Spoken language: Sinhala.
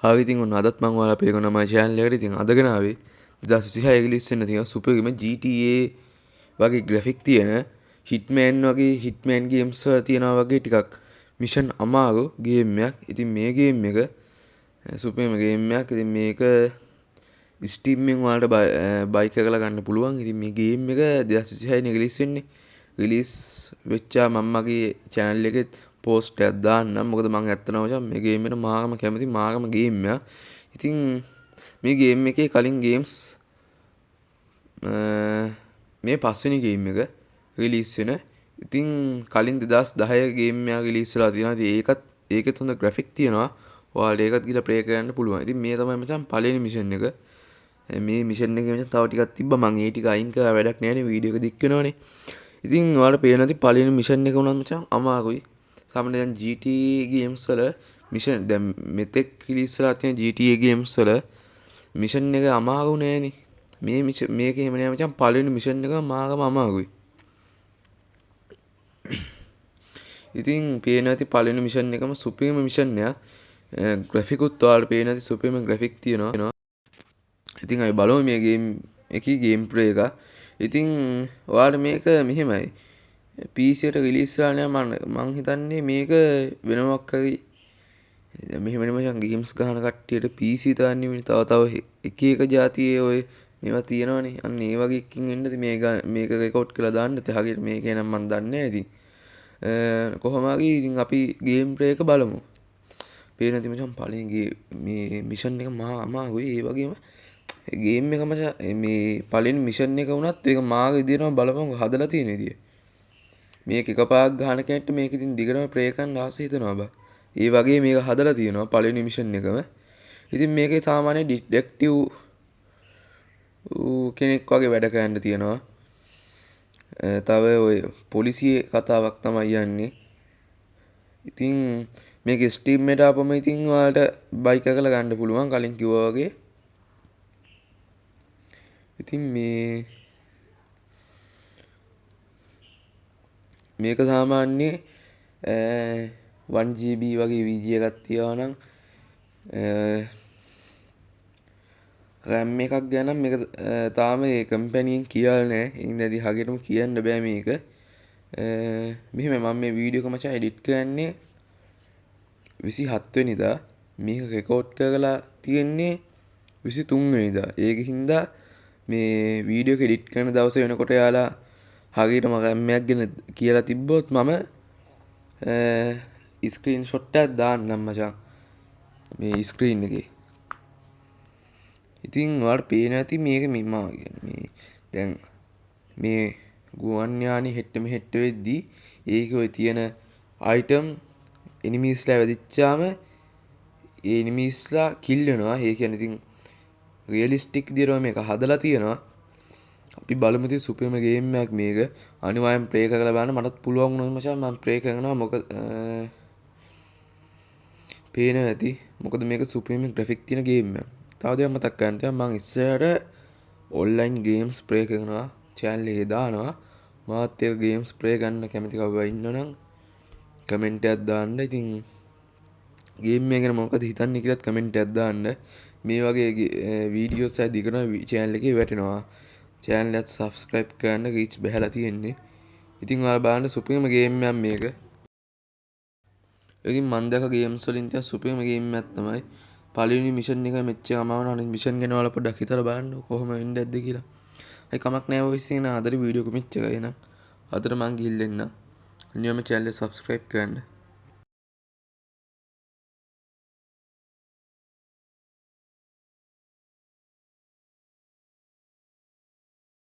හරි ඉතින් ඔන්න අදත් මම ඔයාලා පිළිගන්නවා මගේ channel එකට. ඉතින් අදගෙන ආවේ 2026 රිලීස් වෙන තියෙන සුපර්ගේම GTA වගේ graphic තියෙන Hitman වගේ Hitman games වල තියෙනවා වගේ ටිකක් mission අමාරු game එකක්. ඉතින් මේ game එක සුපර්ම game එකක්. ඉතින් මේක Steam එකෙන් ඔයාලට buy කරලා ගන්න පුළුවන්. ඉතින් මේ game එක 2026 නේ රිලීස් වෙන්නේ. රිලීස් වෙච්චා මම මගේ channel එකේ පෝස්ට් එකක් දාන්නම්. මොකද මම ඇත්තටම මචං මේ ගේම් එකට මාරම කැමති මාරම ගේම් එකක්. ඉතින් මේ ගේම් එකේ කලින් ගේම්ස් මේ පස්වෙනි ගේම් එක රිලීස් වෙන. ඉතින් කලින් 2010 ගේම් එකක් රිලීස් වෙලා තියෙනවා. ඉතින් ඒකෙත් හොඳ ග්‍රැෆික් තියෙනවා. ඔයාලට ඒකත් ගිහලා ප්ලේ කරන්න පුළුවන්. ඉතින් මේ තමයි මචං පළවෙනි මිෂන් එක. මේ මිෂන් එකේ මචං තව ටිකක් තිබ්බා. මම ඒ ටික අයින් කරලා වැඩක් නැහැ නේ වීඩියෝ එක දික් වෙනවනේ. ඉතින් ඔයාලට පේන ඇති පළවෙනි මිෂන් එක උනත් මචං අමාරුයි. සාමාන්‍යයෙන් දැන් GTA games වල මිෂන් දැන් මෙතෙක් රිලීස් වෙලා තියෙන GTA games වල මිෂන් එක අමාරු නෑනේ. මේක එහෙම නෑ මචං පළවෙනි මිෂන් එක මාරම අමාරුයි. ඉතින් පේන ඇති පළවෙනි මිෂන් එකම සුපිරිම මිෂන් එකක්. ග්‍රැෆිකුත් ඔයාලට පේන ඇති සුපිරිම ග්‍රැෆික් තියෙනවා. ඉතින් අපි බලමු මේ ගේම් එකේ ගේම් ප්ලේ එක. ඉතින් ඔයාලට මේක මෙහෙමයි. PC එකට රිලීස් වෙලා නෑ මං හිතන්නේ මේක වෙන මොකක් හරි මෙහෙමනේ මචං ගේම්ස් ගහන කට්ටියට PC දාන්නේ වෙන්නේ තව එක එක જાතියේ ඔය මේවා තියෙනවනේ අන්න ඒ වගේ එකකින් එන්නද මේක රෙකෝඩ් කරලා දාන්න තේ හරියට මේකේ නම් මන් දන්නේ නැහැ ඉතින් කොහොම හරි ඉතින් අපි ගේම් ප්ලේ එක බලමු පේන නැති මචං පළවෙනි මේ මිෂන් එක මහා අමාරුයි ඒ වගේම ගේම් එක මචං මේ පළවෙනි මිෂන් එක වුණත් ඒක මාගේ විදියටම බලපං හදලා තියෙන විදිය මේක එකපාරක් ගහන කෙනෙක්ට මේක ඉතින් දිගටම ප්ලේ කරන්න ආස හිතෙනවා බා. ඒ වගේ මේක හදලා තියෙනවා පළවෙනි මිෂන් එකම. ඉතින් මේකේ සාමාන්‍ය ඩිටෙක්ටිව් කෙනෙක් වගේ වැඩ කරන්න තියෙනවා. තව ඔය පොලිසියේ කතාවක් තමයි යන්නේ. ඉතින් මේක ස්ටීම් එකට ආපම ඉතින් ඔයාලට බයි කරලා ගන්න පුළුවන් කලින් කිව්වා වගේ. ඉතින් මේක සාමාන්‍යයෙන් 1GB වගේ VG එකක් තියනවා නම් RAM එකක් ගැන මේක තාම ඒ කම්පැනියෙන් කියලා නැහැ. ඒ හින්දා ඉතින් හරියටම කියන්න බෑ මේක. මෙහෙම මම මේ වීඩියෝ එක මචං එඩිට් කරන්නේ 27 වෙනිදා. මේක රෙකෝඩ් කරලා තියෙන්නේ 23 වෙනිදා. ඒක හින්දා මේ වීඩියෝ එක එඩිට් කරන දවස වෙනකොට යාලා හරියටම RAM එකක් ගැන කියලා තිබ්බොත් මම ස්ක්‍රීන් ෂොට් එකක් දාන්නම් මචං මේ ස්ක්‍රීන් එකේ. ඉතින් ඔයාලට පේන ඇති මේක මම කියන්නේ දැන් මේ ගුවන් යානේ හෙට්ට මෙහෙට්ට වෙද්දි ඒකේ ඔය තියෙන අයිටම් එනිමීස්ලා වැදිච්චාම ඒ එනිමීස්ලා කිල් වෙනවා. ඒ කියන්නේ ඉතින් රියලිස්ටික් විදියට මේක හදලා තියෙනවා. අපි බලමු ඉතින් සුපිරිම ගේම් එකක් මේක. අනිවාර්යෙන් ප්ලේ කරලා බලන්න. මටත් පුළුවන් වුණොත් මචං මම ප්ලේ කරනවා. මොකද පේන ඇති. මොකද මේක සුපිරිම ග්‍රැෆික් තියෙන ගේම් එකක්. තව දෙයක් මතක් කරන්න තියෙනවා මම ඉස්සරහට ඔන්ලයින් ගේම්ස් ප්ලේ කරනවා channel එකේ දානවා. මාත් ඒක ගේම්ස් ප්ලේ ගන්න කැමති කවුරු ඉන්නවනම් කමෙන්ට් එකක් දාන්න. ඉතින් ගේම් එක ගැන මොකද හිතන්නේ කියලාත් කමෙන්ට් එකක් දාන්න. මේ වගේ වීඩියෝස් අය දිගටම channel එකේ වැටෙනවා. channel එක subscribe කරන්න reach බහලා තියෙන්නේ. ඉතින් ඔයාලා බලන්න සුපිරිම ගේම් එකක් මේක. ඉතින් මම දැක ගේම්ස් වලින් තියෙන සුපිරිම ගේම් එකක් තමයි පළවෙනි මිෂන් එක මෙච්චර අමාරු අනිත් මිෂන් ගැන ඔයාලා පොඩ්ඩක් හිතලා බලන්න කොහොම වෙන්නේ නැද්ද කියලා. අයි කමක් නැහැ ඔය ඉතින් ආදරේ වීඩියෝ එක මෙච්චරයි නං. අදට මං ගිහින් එන්න. අනිවාර්යයෙන්ම channel එක subscribe කරන්න.